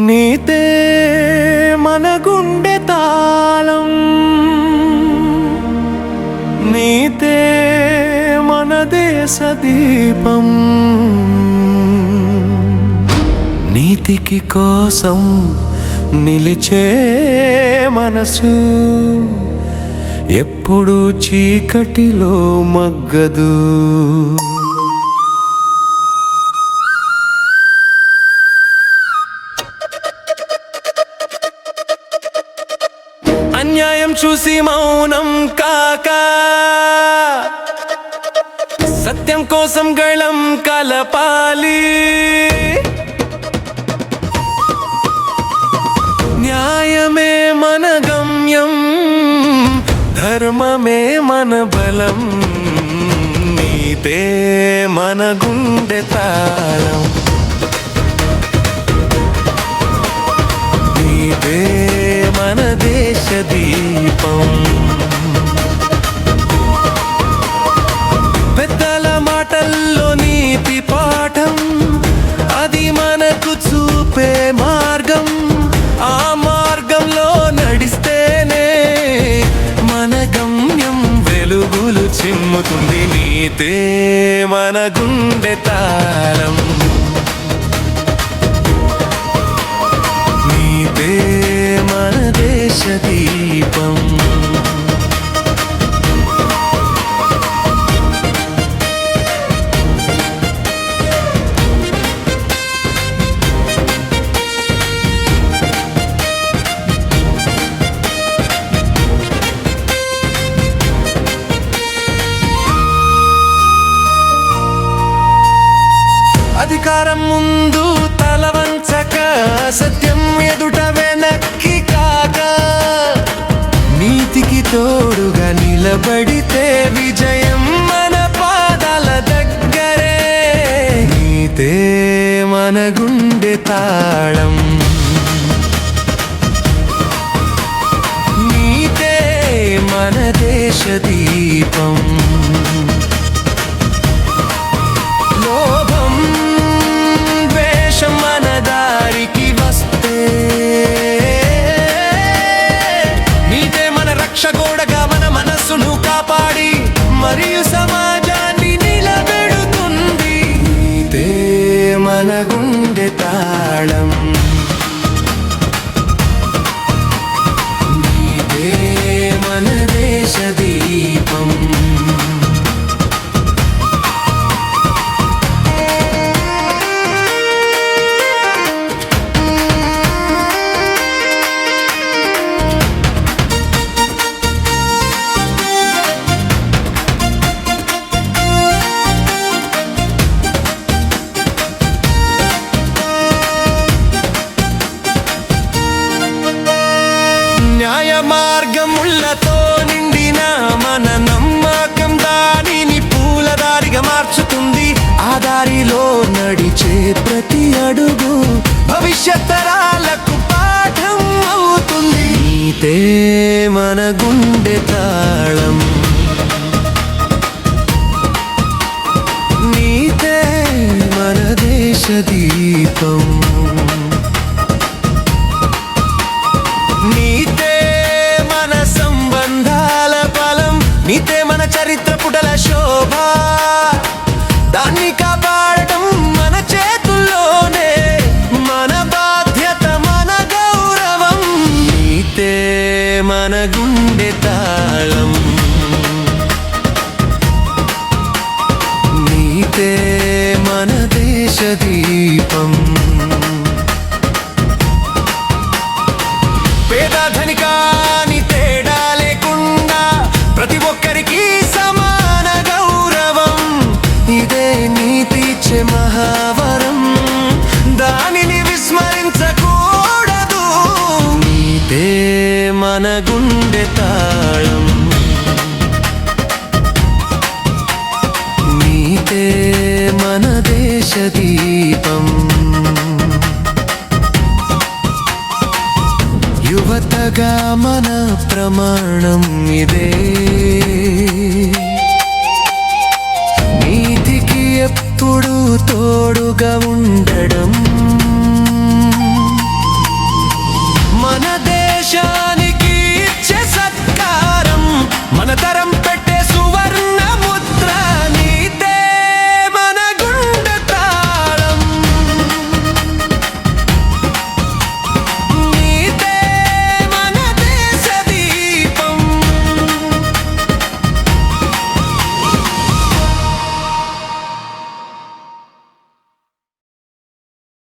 నీతే మన గుండె తాళం, నీతే మన దేశ దీపం. నీతికి కోసం నిలిచే మనసు ఎప్పుడు చీకటిలో మగ్గదు. అన్యాయం చూసి మౌనం కాక సత్యం కోసం గళం కలపాలి. న్యాయమే మన గమ్యం, ధర్మమే మన బలం. నీతే మన గుండె తాళం, నీతే మన దేశ దీపం. పెద్దల మాటల్లో నీతి పాఠం, అది మనకు చూపే మార్గం. ఆ మార్గంలో నడిస్తేనే మన గమ్యం వెలుగులు చిమ్ముతుంది. నీతే మన గుండె తాళం, నీతే మన దేశ దీపం. అధికారం ముందు తల వంచక, సత్యం ఎదుట వెనక్కి కాక, నీతికి తోడుగా నిలబడితే విజయం మన పాదాల దగ్గరే. నీతే మన గుండె తాళం, నీతే మన దేశ దీపం. లోభం మన దారికి వస్తే నీతే మన రక్షగోడగా మన మనస్సును కాపాడి మరియు సమాజాన్ని నిలబెడుతుంది. నీతే మన గుండె తాళం, నీతే మన దేశ దీపం. న్యాయ మార్గములతో నిండిన మన నమ్మకం దానిని పూలదారిగా మార్చుతుంది. ఆ దారిలో నడిచే ప్రతి అడుగు భవిష్యత్ తరాలకు పాఠం అవుతుంది. నీతే మన గుండె తాళం, నీతే మన దేశ దీపం. నీతే మన సంబంధాల బలం, నీతే మన చరిత్ర పుటల శోభ. దాన్ని కాపాడటం మన చేతుల్లోనే, మన బాధ్యత మన గౌరవం. నీతే మన గుండె తాళం, నీతే మన దేశ దీపం. పేద ధనికాని తేడా లేకుండా ప్రతి ఒక్కరికి సమాన గౌరవం. ఇదే నీతిచ్చే మహావరం, దానిని విస్మరించకూడదు. నీతే మన గుండె తాళం, నీతే మన దేశ దీపం. యువతగా మన ప్రమాణం ఇదే, నీతికి ఎప్పుడూ తోడుగా ఉండడం.